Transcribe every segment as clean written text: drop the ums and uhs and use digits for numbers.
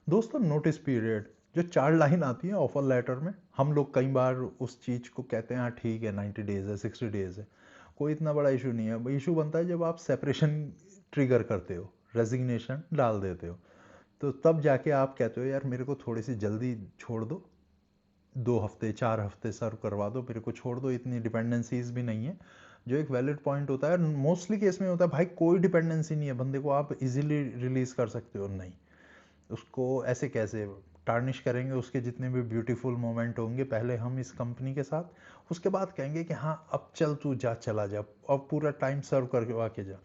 दोस्तों notice period जो 4 line आती है ऑफर लेटर में, हम लोग कई बार उस चीज़ को कहते हैं हाँ ठीक है 90 डेज है 60 डेज है, कोई इतना बड़ा इशू नहीं है। इशू बनता है जब आप सेपरेशन ट्रिगर करते हो, रेजिग्नेशन डाल देते हो, तो तब जाके आप कहते हो यार मेरे को थोड़ी सी जल्दी छोड़ दो, 2 हफ्ते 4 हफ्ते सर्व करवा दो, मेरे को छोड़ दो, इतनी डिपेंडेंसीज भी नहीं है। जो एक वैलिड पॉइंट होता है, मोस्टली केस में होता है भाई कोई डिपेंडेंसी नहीं है, बंदे को आप इजीली रिलीज कर सकते हो, नहीं उसको ऐसे कैसे टार्निश करेंगे, उसके जितने भी ब्यूटीफुल मोमेंट होंगे पहले हम इस कंपनी के साथ, उसके बाद कहेंगे कि हाँ अब चल तू जा, चला जा, अब पूरा टाइम सर्व करके वाके जा।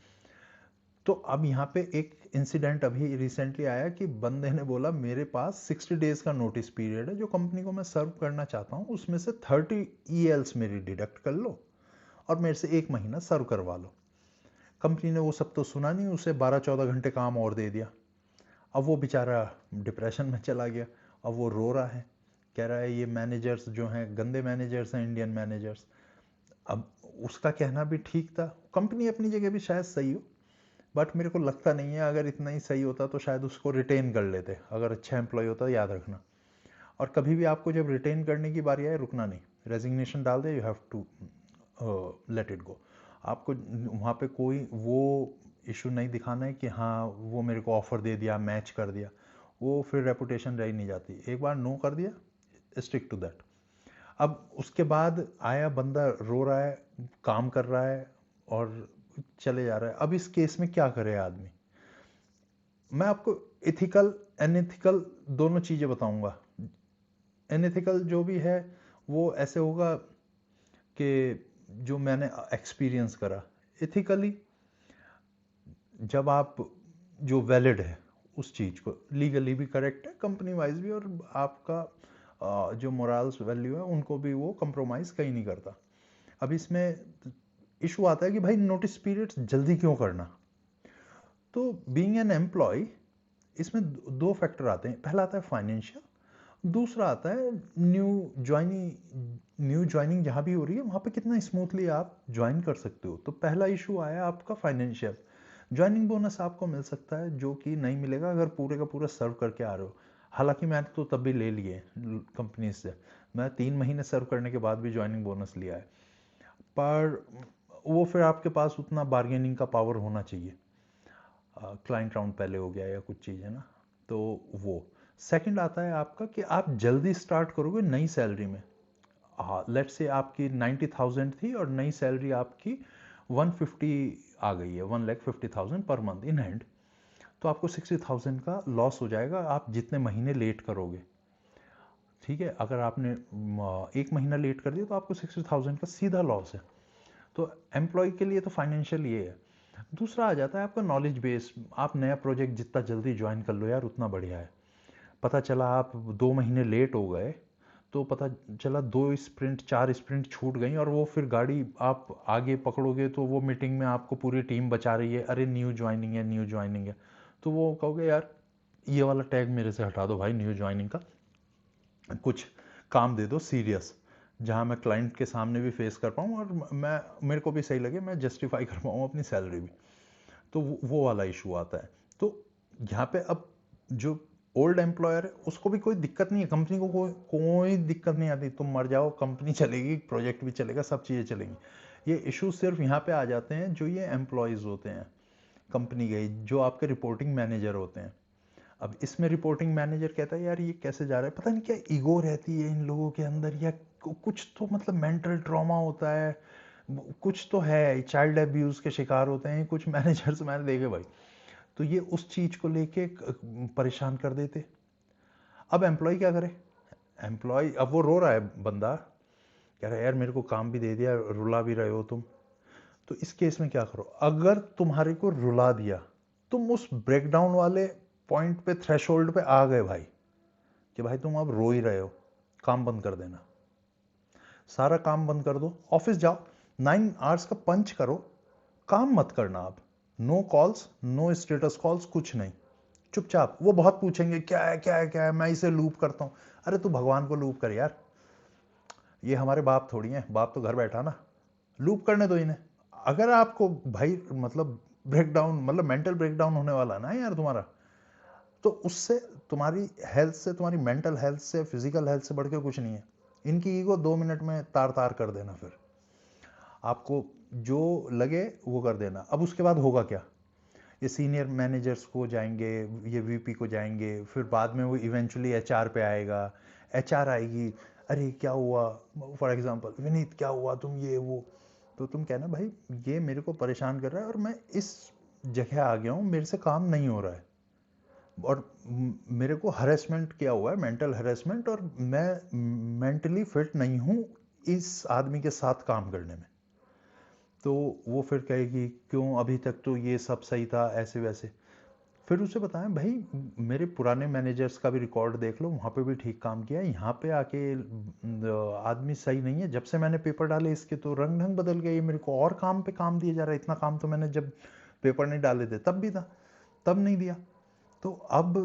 तो अब यहाँ पे एक इंसिडेंट अभी रिसेंटली आया कि बंदे ने बोला मेरे पास 60 डेज का नोटिस पीरियड है, जो कंपनी को मैं सर्व करना चाहता हूँ उसमें से 30 ELs मेरी डिडक्ट कर लो और मेरे से 1 महीना सर्व करवा लो। कंपनी ने वो सब तो सुना नहीं, उसे 12-14 घंटे काम और दे दिया। अब वो बेचारा डिप्रेशन में चला गया, अब वो रो रहा है, कह रहा है ये मैनेजर्स जो हैं गंदे मैनेजर्स हैं, इंडियन मैनेजर्स। अब उसका कहना भी ठीक था, कंपनी अपनी जगह भी शायद सही हो, बट मेरे को लगता नहीं है अगर इतना ही सही होता तो शायद उसको रिटेन कर लेते, अगर अच्छा एम्प्लॉय होता, याद रखना। और कभी भी आपको जब रिटेन करने की बारी आए रुकना नहीं, रेजिग्नेशन डाल दे, you have to let it go. आपको वहाँ पे कोई वो इशू नहीं दिखाना है कि हाँ वो मेरे को ऑफर दे दिया, मैच कर दिया, वो फिर रेपुटेशन रह नहीं जाती। एक बार नो कर दिया, स्टिक टू दैट। अब उसके बाद आया बंदा रो रहा है, काम कर रहा है और चले जा रहा है। अब इस केस में क्या करे आदमी? मैं आपको इथिकल अनइथिकल दोनों चीज़ें बताऊंगा। अनइथिकल जो भी है वो ऐसे होगा कि जो मैंने एक्सपीरियंस करा। इथिकली जब आप जो वैलिड है उस चीज़ को, लीगली भी करेक्ट है, कंपनी वाइज भी, और आपका जो मोरल्स वैल्यू है उनको भी वो कंप्रोमाइज़ कहीं नहीं करता। अब इसमें इशू आता है कि भाई नोटिस पीरियड जल्दी क्यों करना? तो बीइंग एन एम्प्लॉय इसमें दो फैक्टर आते हैं। पहला आता है फाइनेंशियल, दूसरा आता है न्यू ज्वाइनिंग जहाँ भी हो रही है वहाँ पे कितना स्मूथली आप ज्वाइन कर सकते हो। तो पहला इशू आया आपका फाइनेंशियल। ज्वाइनिंग बोनस आपको मिल सकता है जो कि नहीं मिलेगा अगर पूरे का पूरा सर्व करके आ रहे हो। हालांकि मैंने तो तब भी ले लिए कंपनी से, मैं 3 महीने सर्व करने के बाद भी ज्वाइनिंग बोनस लिया है। पर वो फिर आपके पास उतना बार्गेनिंग का पावर होना चाहिए, क्लाइंट राउंड पहले हो गया या कुछ चीज़ है ना। तो वो सेकंड आता है आपका कि आप जल्दी स्टार्ट करोगे नई सैलरी में। हाँ लेट्स से आपकी 90,000 थी और नई सैलरी आपकी 150 आ गई है, 1,50,000 पर मंथ इन हैंड, तो आपको 60,000 का लॉस हो जाएगा आप जितने महीने लेट करोगे। ठीक है, अगर आपने 1 महीना लेट कर दिया तो आपको 60,000 का सीधा लॉस है। तो एम्प्लॉय के लिए तो फाइनेंशियल ये है। दूसरा आ जाता है आपका नॉलेज बेस। आप नया प्रोजेक्ट जितना जल्दी ज्वाइन कर लो यार उतना बढ़िया है। पता चला आप 2 महीने लेट हो गए तो पता चला 2 स्प्रिंट 4 स्प्रिंट छूट गई और वो फिर गाड़ी आप आगे पकड़ोगे तो वो मीटिंग में आपको पूरी टीम बचा रही है, अरे न्यू ज्वाइनिंग है न्यू ज्वाइनिंग है। तो वो कहोगे यार ये वाला टैग मेरे से हटा दो भाई, न्यू ज्वाइनिंग का कुछ काम दे दो सीरियस, जहाँ मैं क्लाइंट के सामने भी फेस कर पाऊँ और मैं मेरे को भी सही लगे, मैं जस्टिफाई कर पाऊँ अपनी सैलरी भी। तो वो वाला इशू आता है। तो यहाँ पे अब जो ओल्ड एम्प्लॉयर है उसको भी कोई दिक्कत नहीं है, कंपनी को कोई दिक्कत नहीं आती, तुम मर जाओ कंपनी चलेगी, प्रोजेक्ट भी चलेगा, सब चीज़ें चलेंगी। ये इशू सिर्फ यहाँ पे आ जाते हैं जो ये एम्प्लॉयज़ होते हैं कंपनी के, जो आपके रिपोर्टिंग मैनेजर होते हैं। अब इसमें रिपोर्टिंग मैनेजर कहता है यार ये कैसे जा रहा है, पता नहीं क्या ईगो रहती है इन लोगों के अंदर, या कुछ तो मतलब मेंटल ट्रॉमा होता है, कुछ तो है, चाइल्ड अब्यूज़ के शिकार होते हैं कुछ मैनेजर्स मैंने देखे भाई। तो ये उस चीज़ को लेके परेशान कर देते। अब एम्प्लॉय क्या करे? एम्प्लॉय अब वो रो रहा है बंदा, कह रहा है यार मेरे को काम भी दे दिया, रुला भी रहे हो तुम। तो इस केस में क्या करो? अगर तुम्हारे को रुला दिया, तुम उस ब्रेकडाउन वाले पॉइंट पे, थ्रेशोल्ड पे आ गए भाई, कि भाई तुम अब रो ही रहे हो, काम बंद कर देना, सारा काम बंद कर दो, ऑफिस जाओ, 9 आवर्स का पंच करो, काम मत करना अब, no calls no status calls कुछ नहीं, चुपचाप। वो बहुत पूछेंगे क्या है क्या है क्या है, मैं इसे लूप करता हूँ। अरे तू भगवान को लूप कर यार, ये हमारे बाप थोड़ी हैं, बाप तो घर बैठा ना, लूप करने दो इन्हें। अगर आपको भाई मतलब ब्रेकडाउन, मतलब मेंटल ब्रेकडाउन होने वाला ना यार तुम्हारा, तो उससे तुम्हारी हेल्थ से, तुम्हारी मेंटल हेल्थ से, फिजिकल हेल्थ से बढ़ के कुछ नहीं है। इनकी ईगो 2 मिनट में तार तार कर देना, फिर आपको जो लगे वो कर देना। अब उसके बाद होगा क्या, ये सीनियर मैनेजर्स को जाएंगे, ये वीपी को जाएंगे, फिर बाद में वो इवेंचुअली एचआर पे आएगा, एचआर आएगी, अरे क्या हुआ, फॉर एग्जांपल विनीत क्या हुआ, तुम ये वो, तो तुम कहना भाई ये मेरे को परेशान कर रहा है और मैं इस जगह आ गया हूँ, मेरे से काम नहीं हो रहा है और मेरे को हरेसमेंट किया हुआ है, मेंटल हरेसमेंट, और मैं मेंटली फिट नहीं हूँ इस आदमी के साथ काम करने में। तो वो फिर कहेगी क्यों, अभी तक तो ये सब सही था, ऐसे वैसे। फिर उसे बताएं भाई मेरे पुराने मैनेजर्स का भी रिकॉर्ड देख लो, वहाँ पे भी ठीक काम किया, यहाँ पे आके आदमी सही नहीं है, जब से मैंने पेपर डाले इसके तो रंग ढंग बदल गया, ये मेरे को और काम पे काम दिया जा रहा है, इतना काम तो मैंने जब पेपर नहीं डाले थे तब भी था, तब नहीं दिया। तो अब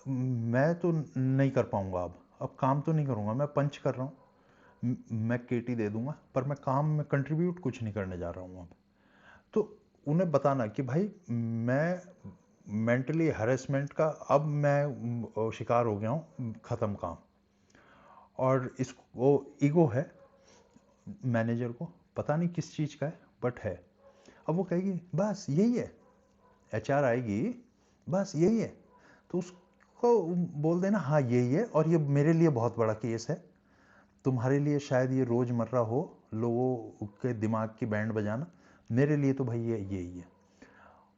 मैं तो नहीं कर पाऊंगा, अब काम तो नहीं करूंगा, मैं पंच कर रहा हूँ, मैं केटी दे दूंगा, पर मैं काम में कंट्रीब्यूट कुछ नहीं करने जा रहा हूँ अब। तो उन्हें बताना कि भाई मैं मेंटली हरेसमेंट का अब मैं शिकार हो गया हूँ, ख़त्म काम। और इसको ईगो है मैनेजर को, पता नहीं किस चीज़ का है बट है। अब वो कहेगी बस यही है, एचआर आएगी बस यही है, तो उसको बोल देना हाँ यही है, और ये मेरे लिए बहुत बड़ा केस है, तुम्हारे लिए शायद ये रोज़मर्रा हो लोगों के दिमाग की बैंड बजाना, मेरे लिए तो भाई ये यही है।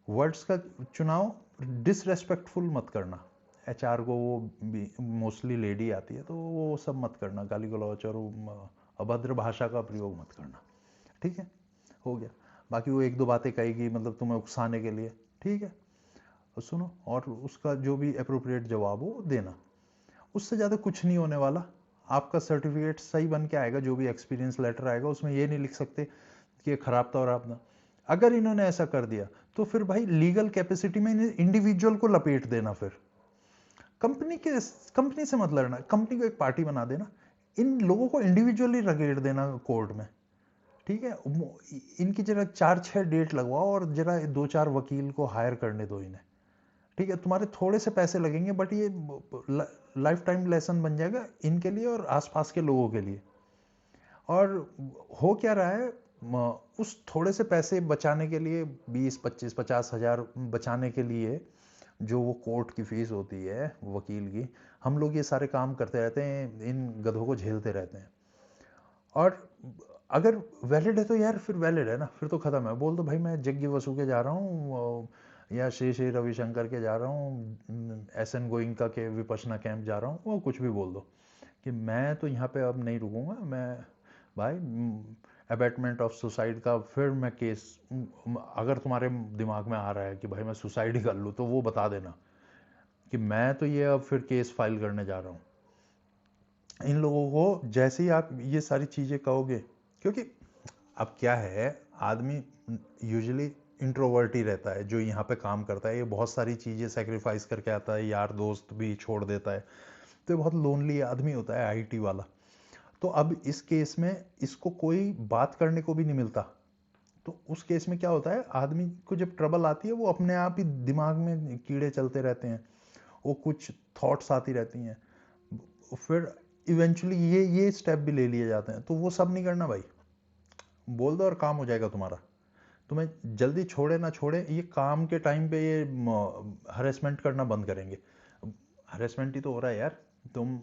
वर्ड्स का चुनाव डिसरेस्पेक्टफुल मत करना, एचआर को वो भी मोस्टली लेडी आती है तो वो सब मत करना, गाली गलौच और अभद्र भाषा का प्रयोग मत करना, ठीक है, हो गया। बाकी वो एक दो बातें कहेगी मतलब तुम्हें उकसाने के लिए, ठीक है, और सुनो और उसका जो भी अप्रोप्रिएट जवाब हो देना, उससे ज़्यादा कुछ नहीं होने वाला। आपका सर्टिफिकेट सही बन के आएगा, जो भी एक्सपीरियंस लेटर आएगा उसमें ये नहीं लिख सकते कि ये खराब था और आपने, अगर इन्होंने ऐसा कर दिया तो फिर भाई लीगल कैपेसिटी में इंडिविजुअल को लपेट देना, फिर कंपनी से मत लड़ना, कंपनी को एक पार्टी बना देना, इन लोगों को इंडिविजुअली रगेड़ देना कोर्ट में, ठीक है। इनकी जरा 4-6 डेट लगवाओ और जरा 2-4 वकील को हायर करने दो इन्हें, ठीक है, तुम्हारे थोड़े से पैसे लगेंगे बट ये लाइफ टाइम लेसन बन जाएगा इनके लिए और आसपास के लोगों के लिए। और हो क्या रहा है, उस थोड़े से पैसे बचाने के लिए 20-25-50 हज़ार बचाने के लिए जो वो कोर्ट की फीस होती है वकील की, हम लोग ये सारे काम करते रहते हैं, इन गधों को झेलते रहते हैं। और अगर वैलिड है तो यार फिर वैलिड है ना, फिर तो ख़त्म है, बोल दो भाई मैं जग्गी वसु के जा रहा हूँ या श्री श्री रविशंकर के जा रहा हूँ, एस एन गोइंका के विपश्यना कैंप जा रहा हूँ, वो कुछ भी बोल दो कि मैं तो यहाँ पे अब नहीं रुकूंगा, मैं भाई अबैटमेंट ऑफ सुसाइड का फिर मैं केस, अगर तुम्हारे दिमाग में आ रहा है कि भाई मैं सुसाइड ही कर लूँ तो वो बता देना कि मैं तो ये अब फिर केस फाइल करने जा रहा हूँ। इन लोगों को जैसे ही आप ये सारी चीज़ें कहोगे, क्योंकि अब क्या है, आदमी यूजुअली इंट्रोवर्ट ही रहता है जो यहाँ पे काम करता है, ये बहुत सारी चीज़ें सेक्रीफाइस करके आता है, यार दोस्त भी छोड़ देता है, तो ये बहुत लोनली आदमी होता है आईटी वाला। तो अब इस केस में इसको कोई बात करने को भी नहीं मिलता, तो उस केस में क्या होता है, आदमी को जब ट्रबल आती है वो अपने आप ही दिमाग में कीड़े चलते रहते हैं, वो कुछ थॉट्स आती रहती हैं, फिर इवेंचुअली ये स्टेप भी ले लिए जाते हैं। तो वो सब नहीं करना भाई, बोल दो और काम हो जाएगा तुम्हारा। तुम्हें जल्दी छोड़े ना छोड़े, ये काम के टाइम पे ये हरेसमेंट करना बंद करेंगे। हरेसमेंट ही तो हो रहा है यार, तुम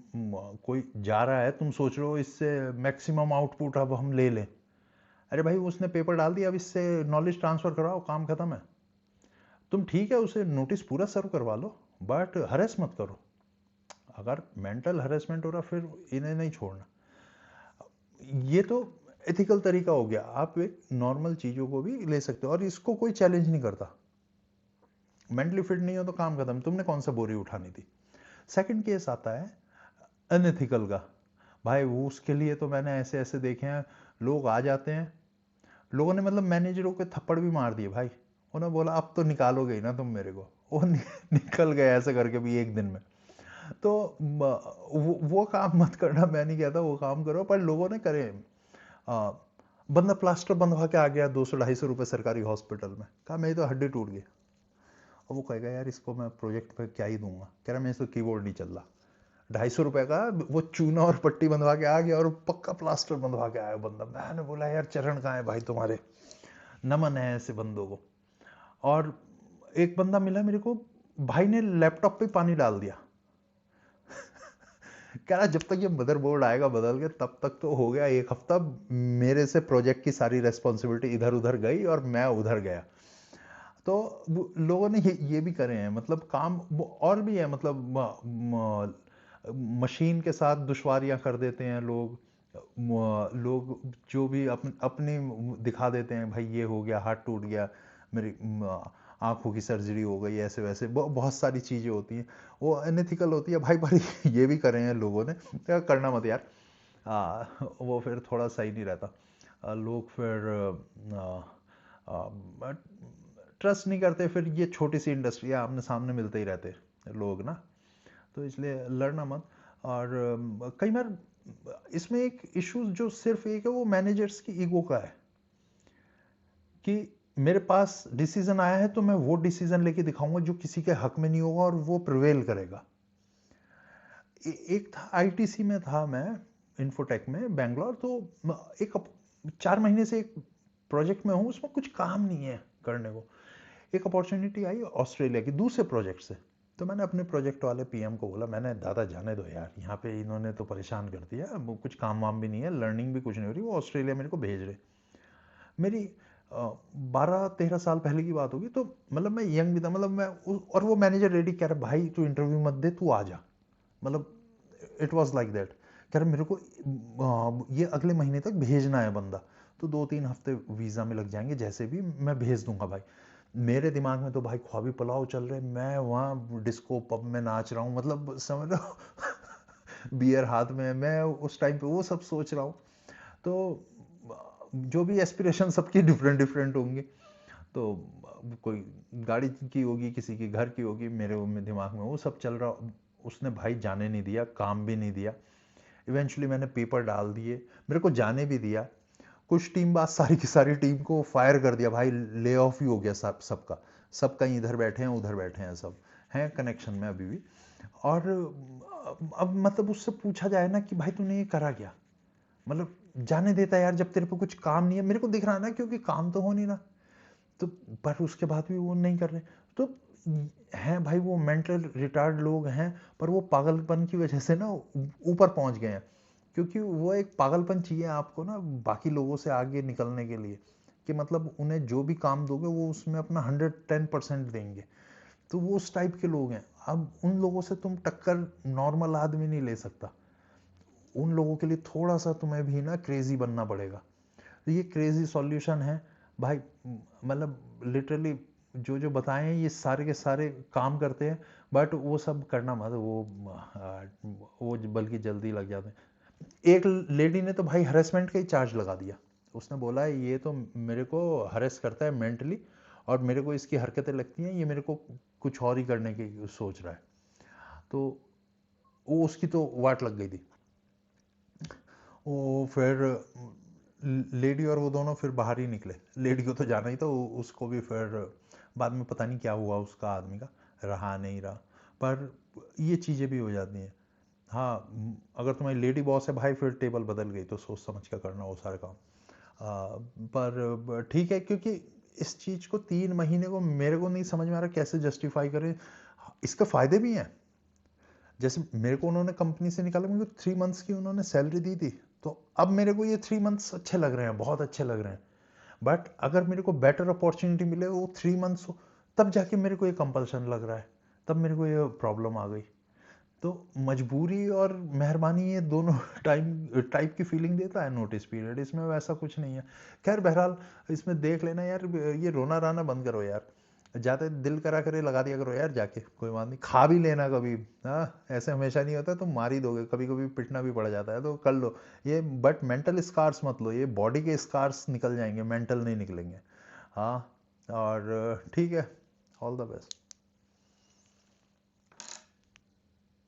कोई जा रहा है, तुम सोच रहे हो इससे मैक्सिमम आउटपुट अब हम ले लें, अरे भाई उसने पेपर डाल दिया, अब इससे नॉलेज ट्रांसफर कराओ, काम खत्म है। तुम ठीक है उसे नोटिस पूरा सर्व करवा लो बट हरेस मत करो। अगर मेंटल हरेसमेंट हो रहा फिर इन्हें नहीं छोड़ना। ये तो एथिकल तरीका हो गया, आप एक नॉर्मल चीज़ों को भी ले सकते हो और इसको कोई चैलेंज नहीं करता। मेंटली फिट नहीं हो तो काम खत्म, तुमने कौन सा बोरी उठानी थी। सेकंड केस आता है अनएथिकल का, भाई वो उसके लिए तो मैंने ऐसे ऐसे देखे हैं, लोग आ जाते हैं, लोगों ने मतलब मैनेजरों के थप्पड़ भी मार दिए भाई, उन्होंने बोला अब तो निकालोगे ही ना तुम मेरे को, वो निकल गए ऐसे करके भी एक दिन में। तो वो काम मत करना, मैं नहीं कहता वो काम करो, पर लोगों ने करे। बंदा प्लास्टर बंधवा के आ गया 200-250 रुपये सरकारी हॉस्पिटल में, कहा मेरी तो हड्डी टूट गई, अब वो कहेगा यार इसको मैं प्रोजेक्ट पे क्या ही दूंगा, कह रहा मैं इसको कीबोर्ड नहीं चल रहा, 250 रुपए का वो चूना और पट्टी बंधवा के आ गया और पक्का प्लास्टर बंधवा के आया बंदा। मैंने बोला यार चरण कहाँ है भाई तुम्हारे, नमन है ऐसे बंदों को। और एक बंदा मिला मेरे को, भाई ने लैपटॉप पे पानी डाल दिया। कह रहा जब तक ये मदरबोर्ड आएगा बदल के तब तक तो हो गया 1 हफ्ता, मेरे से प्रोजेक्ट की सारी रेस्पॉन्सिबिलिटी इधर उधर गई और मैं उधर गया। तो लोगों ने ये भी करे हैं, मतलब काम और भी है, मतलब मशीन के साथ दुश्वारियां कर देते हैं लोग। लोग जो भी अपनी दिखा देते हैं, भाई ये हो गया, हाथ टूट गया, मेरी आंखों की सर्जरी हो गई, ऐसे वैसे बहुत सारी चीजें होती हैं, वो अनएथिकल होती है भाई। पर ये भी करे हैं लोगों ने, क्या करना मत यार। वो फिर थोड़ा सही नहीं रहता। लोग फिर ट्रस्ट नहीं करते, फिर ये छोटी सी इंडस्ट्री है, आमने सामने मिलते ही रहते लोग ना, तो इसलिए लड़ना मत। और कई बार इसमें एक इश्यूज जो सिर्फ एक है, वो मैनेजर्स की ईगो का है कि मेरे पास डिसीजन आया है तो मैं वो डिसीजन लेके दिखाऊंगा जो किसी के हक में नहीं होगा और वो प्रिवेल करेगा। एक था आईटीसी में था मैं, इन्फोटेक में बैंगलोर, तो एक 4 महीने से एक प्रोजेक्ट में हूँ, उसमें कुछ काम नहीं है करने को। एक अपॉर्चुनिटी आई ऑस्ट्रेलिया की दूसरे प्रोजेक्ट से, तो मैंने अपने प्रोजेक्ट वाले पीएम को बोला, मैंने दादा जाने दो यार, यहाँ पे इन्होंने तो परेशान कर दिया, अब कुछ काम वाम भी नहीं है, लर्निंग भी कुछ नहीं हो रही, वो ऑस्ट्रेलिया मेरे को भेज रहे। मेरी 12-13 साल पहले की बात होगी, तो मतलब मैं यंग भी था, मतलब मैं और वो मैनेजर रेडी कह रहा भाई तू इंटरव्यू मत दे, तू आ जा, मतलब इट वॉज लाइक दैट। कह रहा मेरे को ये अगले महीने तक भेजना है बंदा, तो 2-3 हफ्ते वीज़ा में लग जाएंगे, जैसे भी मैं भेज दूंगा भाई। मेरे दिमाग में तो भाई ख्वाबी पुलाव चल रहे, मैं वहाँ डिस्को पब में नाच रहा हूँ, मतलब समझ रहा हूँ बियर हाथ में, मैं उस टाइम पे वो सब सोच रहा हूँ। तो जो भी एस्पिरेशन सबकी डिफरेंट डिफरेंट होंगी, तो कोई गाड़ी की होगी, किसी की घर की होगी, मेरे दिमाग में वो सब चल रहा। उसने भाई जाने नहीं दिया, काम भी नहीं दिया। इवेंचुअली मैंने पेपर डाल दिए, मेरे को जाने भी दिया। कुछ टाइम बाद सारी की सारी टीम को फायर कर दिया भाई, ले ऑफ ही हो गया सबका। सब कहीं इधर बैठे हैं उधर बैठे हैं, सब हैं कनेक्शन में अभी भी। और अब मतलब उससे पूछा जाए ना कि भाई तूने ये करा क्या, मतलब जाने देता यार जब तेरे पे कुछ काम नहीं है, मेरे को दिख रहा है ना क्योंकि काम तो हो नहीं रहा, तो पर उसके बाद भी वो नहीं कर रहे। तो हैं भाई वो मेंटल रिटार्ड लोग हैं, पर वो पागलपन की वजह से ना ऊपर पहुंच गए हैं, क्योंकि वो एक पागलपन चाहिए आपको ना बाकी लोगों से आगे निकलने के लिए, कि मतलब उन्हें जो भी काम दोगे वो उसमें अपना 110% देंगे, तो वो उस टाइप के लोग हैं। अब उन लोगों से तुम टक्कर नॉर्मल आदमी नहीं ले सकता, उन लोगों के लिए थोड़ा सा तुम्हें भी ना क्रेजी बनना पड़ेगा। तो ये क्रेजी सॉल्यूशन है भाई, मतलब लिटरली जो जो बताए हैं ये सारे के सारे काम करते हैं, बट वो सब करना मत, वो बल्कि जल्दी लग जाते हैं। एक लेडी ने तो भाई हरेसमेंट का ही चार्ज लगा दिया, उसने बोला ये तो मेरे को हरेस करता है मेंटली, और मेरे को इसकी हरकतें लगती हैं, ये मेरे को कुछ और ही करने की सोच रहा है। तो वो उसकी तो वाट लग गई थी। वो फिर लेडी और वो दोनों फिर बाहर ही निकले, लेडी को तो जाना ही था, उसको भी फिर बाद में पता नहीं क्या हुआ उसका, आदमी का रहा नहीं रहा। पर ये चीज़ें भी हो जाती हैं। हाँ, अगर तुम्हारी लेडी बॉस है भाई, फिर टेबल बदल गई तो सोच समझ कर करना वो सारे काम। पर ठीक है, क्योंकि इस चीज़ को 3 महीने को मेरे को नहीं समझ में आ रहा कैसे जस्टिफाई करें। इसके फायदे भी हैं, जैसे मेरे को उन्होंने कंपनी से निकाला, मुझे 3 मंथ्स की उन्होंने सैलरी दी थी, तो अब मेरे को ये 3 मंथ्स अच्छे लग रहे हैं, बहुत अच्छे लग रहे हैं। बट अगर मेरे को बेटर अपॉर्चुनिटी मिले वो 3 मंथ्स हो, तब जाके मेरे को ये कंपल्शन लग रहा है, तब मेरे को ये प्रॉब्लम आ गई। तो मजबूरी और मेहरबानी ये दोनों टाइप की फीलिंग देता है नोटिस पीरियड, इसमें वैसा कुछ नहीं है। खैर बहरहाल इसमें देख लेना यार, ये रोना राना बंद करो यार, जाते दिल करा करे लगा दिया करो यार जाके, कोई बात नहीं, खा भी लेना कभी। हाँ, ऐसे हमेशा नहीं होता, तुम मार ही दोगे, कभी कभी पिटना भी पड़ जाता है, तो कर लो ये, बट मेंटल स्कार्स मत लो, ये बॉडी के स्कार्स निकल जाएंगे, मेंटल नहीं निकलेंगे। हाँ, और ठीक है, ऑल द बेस्ट।